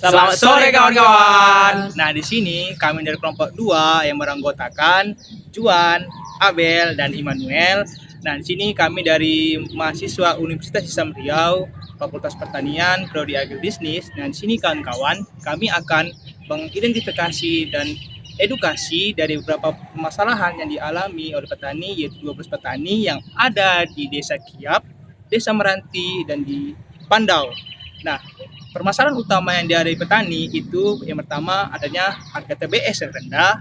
Selamat sore kawan-kawan. Nah, di sini kami dari kelompok 2 yang beranggotakan Juan, Abel, dan Immanuel. Nah, di sini kami dari mahasiswa Universitas Islam Riau, Fakultas Pertanian, Prodi Agribisnis. Nah, di sini kawan-kawan, kami akan mengidentifikasi dan edukasi dari beberapa permasalahan yang dialami oleh petani, yaitu 12 petani yang ada di Desa Kiap, Desa Meranti, dan di Pandau. Nah, permasalahan utama yang dihadapi petani itu yang pertama adanya harga TBS yang rendah,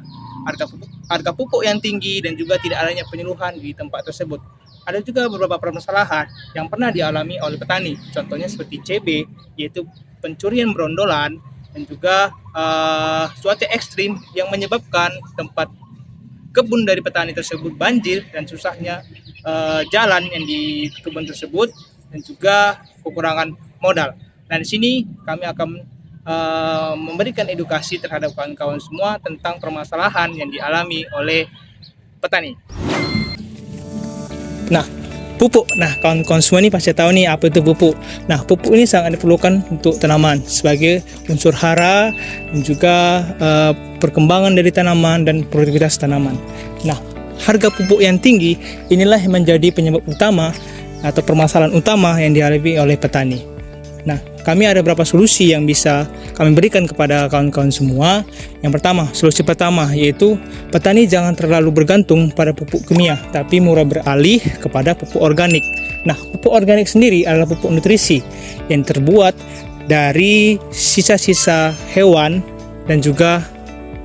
harga pupuk yang tinggi, dan juga tidak adanya penyuluhan di tempat tersebut. Ada juga beberapa permasalahan yang pernah dialami oleh petani, contohnya seperti CB, yaitu pencurian berondolan, dan juga cuaca ekstrim yang menyebabkan tempat kebun dari petani tersebut banjir dan susahnya jalan yang di kebun tersebut, dan juga kekurangan modal. Nah, di sini kami akan memberikan edukasi terhadap kawan-kawan semua tentang permasalahan yang dialami oleh petani. Nah, pupuk. Nah, kawan-kawan semua ini pasti tahu nih apa itu pupuk. Nah, pupuk ini sangat diperlukan untuk tanaman sebagai unsur hara dan juga perkembangan dari tanaman dan produktivitas tanaman. Nah, harga pupuk yang tinggi inilah yang menjadi penyebab utama atau permasalahan utama yang dihadapi oleh petani. Nah, kami ada beberapa solusi yang bisa kami berikan kepada kawan-kawan semua. Yang pertama, solusi pertama yaitu petani jangan terlalu bergantung pada pupuk kimia, tapi mulai beralih kepada pupuk organik. Nah, pupuk organik sendiri adalah pupuk nutrisi yang terbuat dari sisa-sisa hewan dan juga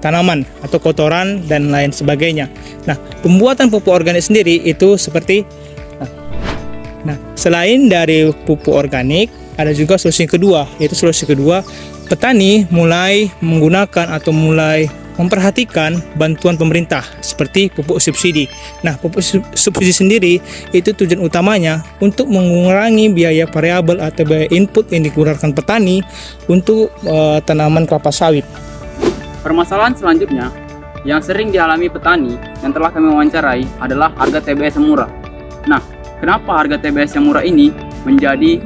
tanaman atau kotoran dan lain sebagainya. Nah, pembuatan pupuk organik sendiri itu seperti selain dari pupuk organik, ada juga solusi kedua, yaitu solusi kedua, petani mulai menggunakan atau mulai memperhatikan bantuan pemerintah seperti pupuk subsidi. Nah, pupuk subsidi sendiri itu tujuan utamanya untuk mengurangi biaya variabel atau biaya input yang dikeluarkan petani untuk tanaman kelapa sawit. Permasalahan selanjutnya yang sering dialami petani yang telah kami wawancarai adalah harga TBS yang murah. Nah, kenapa harga TBS yang murah ini menjadi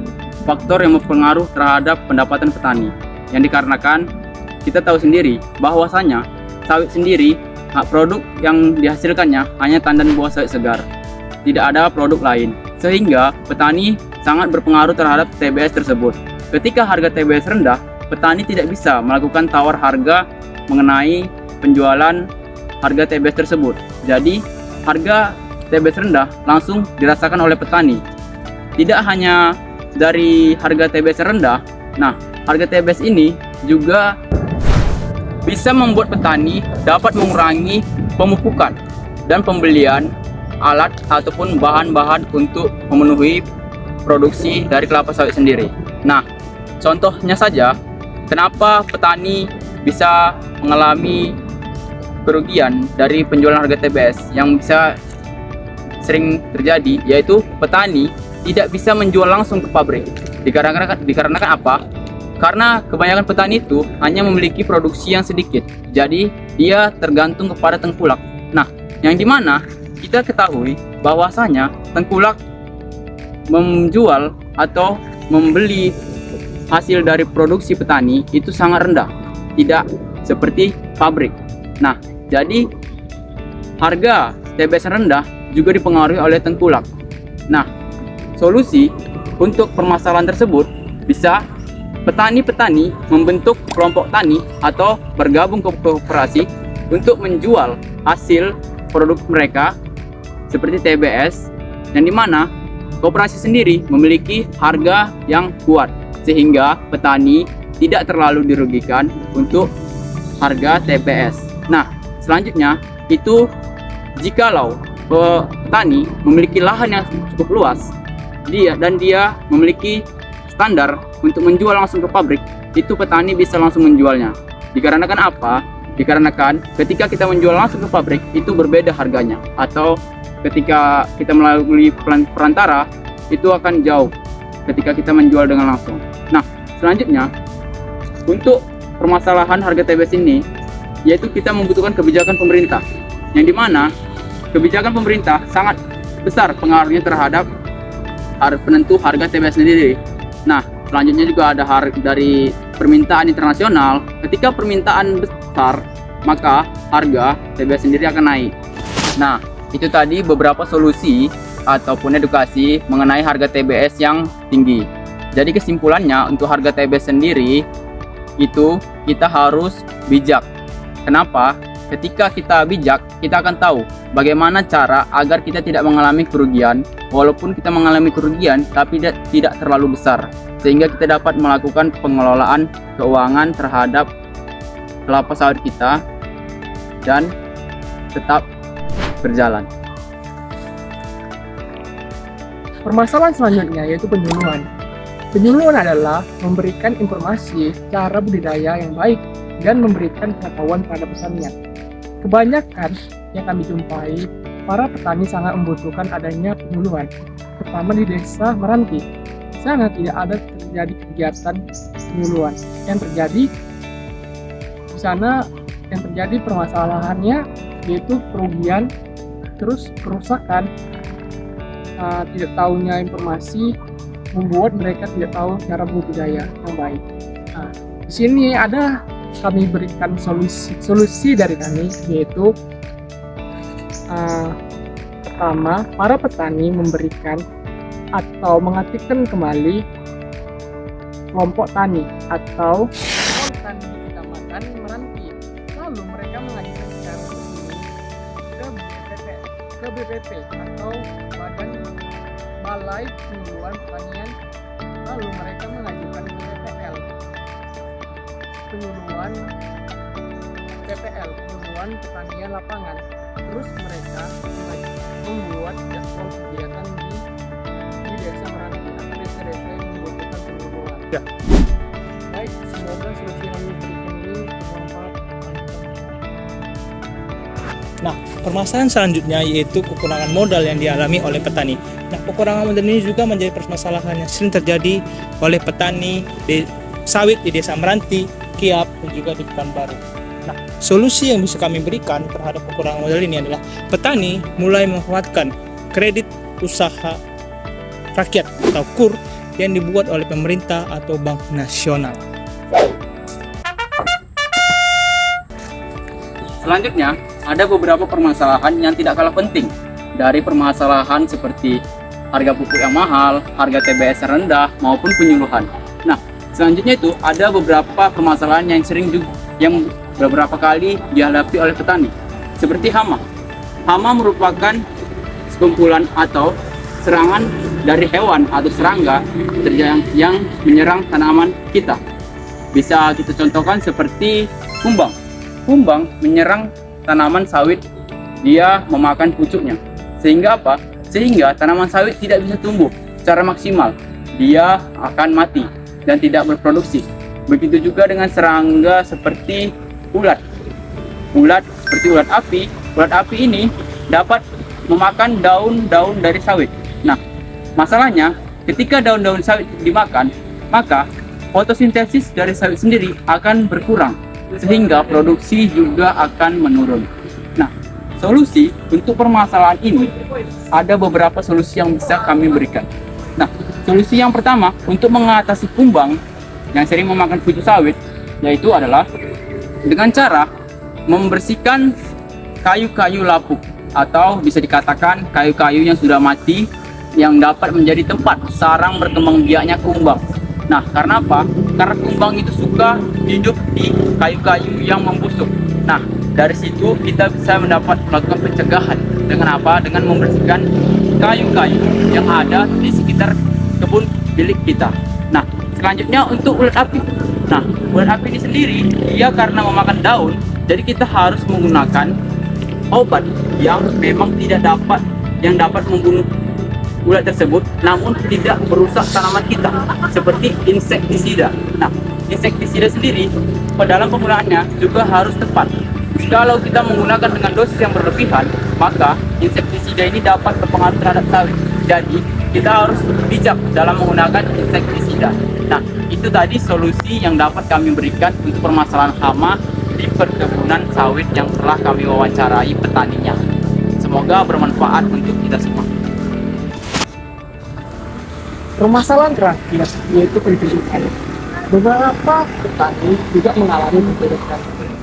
faktor yang berpengaruh terhadap pendapatan petani? Yang dikarenakan kita tahu sendiri bahwasanya sawit sendiri, produk yang dihasilkannya hanya tandan buah sawit segar, tidak ada produk lain, sehingga petani sangat berpengaruh terhadap TBS tersebut. Ketika harga TBS rendah, petani tidak bisa melakukan tawar harga mengenai penjualan harga TBS tersebut. Jadi harga TBS rendah langsung dirasakan oleh petani. Tidak hanya dari harga TBS rendah, nah harga TBS ini juga bisa membuat petani dapat mengurangi pemupukan dan pembelian alat ataupun bahan-bahan untuk memenuhi produksi dari kelapa sawit sendiri. Nah, contohnya saja, kenapa petani bisa mengalami kerugian dari penjualan harga TBS yang bisa sering terjadi, yaitu petani tidak bisa menjual langsung ke pabrik. Dikarenakan apa? Karena kebanyakan petani itu hanya memiliki produksi yang sedikit, jadi dia tergantung kepada tengkulak. Nah, yang dimana kita ketahui bahwasanya tengkulak menjual atau membeli hasil dari produksi petani itu sangat rendah, tidak seperti pabrik. Nah, jadi harga TBS rendah juga dipengaruhi oleh tengkulak. Nah, solusi untuk permasalahan tersebut bisa petani-petani membentuk kelompok tani atau bergabung ke koperasi untuk menjual hasil produk mereka seperti TBS, yang dimana koperasi sendiri memiliki harga yang kuat sehingga petani tidak terlalu dirugikan untuk harga TBS. Nah, selanjutnya itu jikalau petani memiliki lahan yang cukup luas, dia memiliki standar untuk menjual langsung ke pabrik, itu petani bisa langsung menjualnya. Dikarenakan apa? Dikarenakan ketika kita menjual langsung ke pabrik itu berbeda harganya, atau ketika kita melalui perantara itu akan jauh ketika kita menjual dengan langsung. Nah, selanjutnya untuk permasalahan harga TBS ini, yaitu kita membutuhkan kebijakan pemerintah, yang dimana kebijakan pemerintah sangat besar pengaruhnya terhadap penentu harga TBS sendiri. Nah, selanjutnya juga ada dari permintaan internasional. Ketika permintaan besar, maka harga TBS sendiri akan naik. Nah, itu tadi beberapa solusi ataupun edukasi mengenai harga TBS yang tinggi. Jadi kesimpulannya untuk harga TBS sendiri itu kita harus bijak. Kenapa? Ketika kita bijak, kita akan tahu bagaimana cara agar kita tidak mengalami kerugian, walaupun kita mengalami kerugian tapi tidak terlalu besar, sehingga kita dapat melakukan pengelolaan keuangan terhadap kelapa sawit kita dan tetap berjalan. Permasalahan selanjutnya yaitu penyuluhan. Penyuluhan adalah memberikan informasi cara budidaya yang baik dan memberikan pengetahuan pada pesannya. Kebanyakan yang kami jumpai, para petani sangat membutuhkan adanya penyuluhan, terutama di desa Meranti. Di sana tidak ada terjadi kegiatan penyuluhan. Yang terjadi di sana permasalahannya yaitu kerugian, terus kerusakan, tidak tahunya informasi membuat mereka tidak tahu cara budidaya yang baik. Di sini kami berikan solusi dari kami, yaitu pertama, para petani memberikan atau mengaktifkan kembali kelompok tani atau tani di kecamatan Meranti. Lalu mereka mengajukan secara resmi ke BPP atau Badan Balai Penyuluhan Pertanian. Lalu mereka mengajukan ke PPL penyuluhan pertanian lapangan. Terus mereka membuat jadwal kegiatan di desa Meranti atau desa-desa yang membutuhkan penyuluhan. Ya. Baik, semoga solusi yang diberikan ini bermanfaat. Nah, permasalahan selanjutnya yaitu kekurangan modal yang dialami oleh petani. Nah, kekurangan modal ini juga menjadi permasalahan yang sering terjadi oleh petani sawit di desa Meranti, Kiap, dan juga di Pekanbaru. Nah, solusi yang bisa kami berikan terhadap kekurangan modal ini adalah petani mulai memanfaatkan kredit usaha rakyat atau KUR yang dibuat oleh pemerintah atau Bank Nasional. Selanjutnya, ada beberapa permasalahan yang tidak kalah penting dari permasalahan seperti harga pupuk yang mahal, harga TBS yang rendah, maupun penyuluhan. Nah, selanjutnya itu ada beberapa permasalahan yang beberapa kali dihadapi oleh petani, seperti hama. Hama merupakan sekumpulan atau serangan dari hewan atau serangga yang menyerang tanaman kita. Bisa kita contohkan seperti kumbang. Kumbang menyerang tanaman sawit, dia memakan pucuknya. Sehingga apa? Sehingga tanaman sawit tidak bisa tumbuh secara maksimal. Dia akan mati dan tidak berproduksi. Begitu juga dengan serangga seperti ulat. Ulat seperti ulat api. Ulat api ini dapat memakan daun-daun dari sawit. Nah, masalahnya ketika daun-daun sawit dimakan, maka fotosintesis dari sawit sendiri akan berkurang, sehingga produksi juga akan menurun. Nah, solusi untuk permasalahan ini ada beberapa solusi yang bisa kami berikan. Nah, solusi yang pertama untuk mengatasi kumbang yang sering memakan pucuk sawit yaitu adalah dengan cara membersihkan kayu-kayu lapuk atau bisa dikatakan kayu-kayu yang sudah mati yang dapat menjadi tempat sarang berkembang biaknya kumbang. Nah, karena apa? Karena kumbang itu suka hidup di kayu-kayu yang membusuk. Nah, dari situ kita bisa melakukan pencegahan. Dengan apa? Dengan membersihkan kayu-kayu yang ada di sekitar kebun milik kita. Nah, selanjutnya untuk ulat api. Nah, ulat api ini sendiri, dia karena memakan daun, jadi kita harus menggunakan obat yang memang dapat membunuh ulat tersebut, namun tidak merusak tanaman kita, seperti insektisida. Nah, insektisida sendiri dalam penggunaannya juga harus tepat. Kalau kita menggunakan dengan dosis yang berlebihan, maka insektisida ini dapat berpengaruh terhadap sawit. Jadi, kita harus bijak dalam menggunakan insektisida. Nah, itu tadi solusi yang dapat kami berikan untuk permasalahan hama di perkebunan sawit yang telah kami wawancarai petaninya. Semoga bermanfaat untuk kita semua. Permasalahan terakhir yaitu pencurian. Beberapa petani juga mengalami pencurian,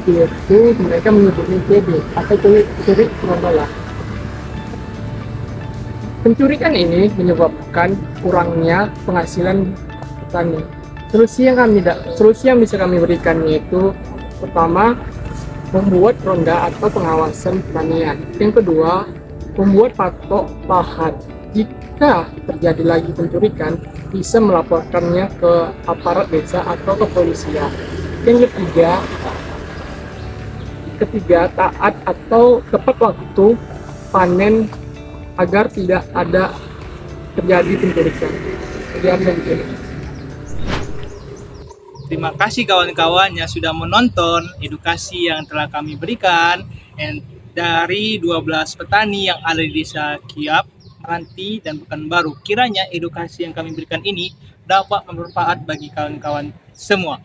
yaitu mereka menyebutnya CB atau curi berondolan. Pencurian ini menyebabkan kurangnya penghasilan petani. Solusi yang bisa kami berikan yaitu pertama, membuat ronda atau pengawasan pertanian. Yang kedua, membuat patok lahan. Jika terjadi lagi pencurian, bisa melaporkannya ke aparat desa atau kepolisian. Yang ketiga, taat atau tepat waktu panen agar tidak ada terjadi pencurian. Terima kasih kawan-kawan yang sudah menonton edukasi yang telah kami berikan dari 12 petani yang ada di Desa Kiap, Meranti, dan Pekanbaru. Kiranya edukasi yang kami berikan ini dapat bermanfaat bagi kawan-kawan semua.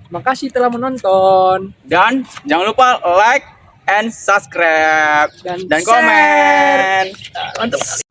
Terima kasih telah menonton Dan jangan lupa like and subscribe dan dan share. komen. Mantap.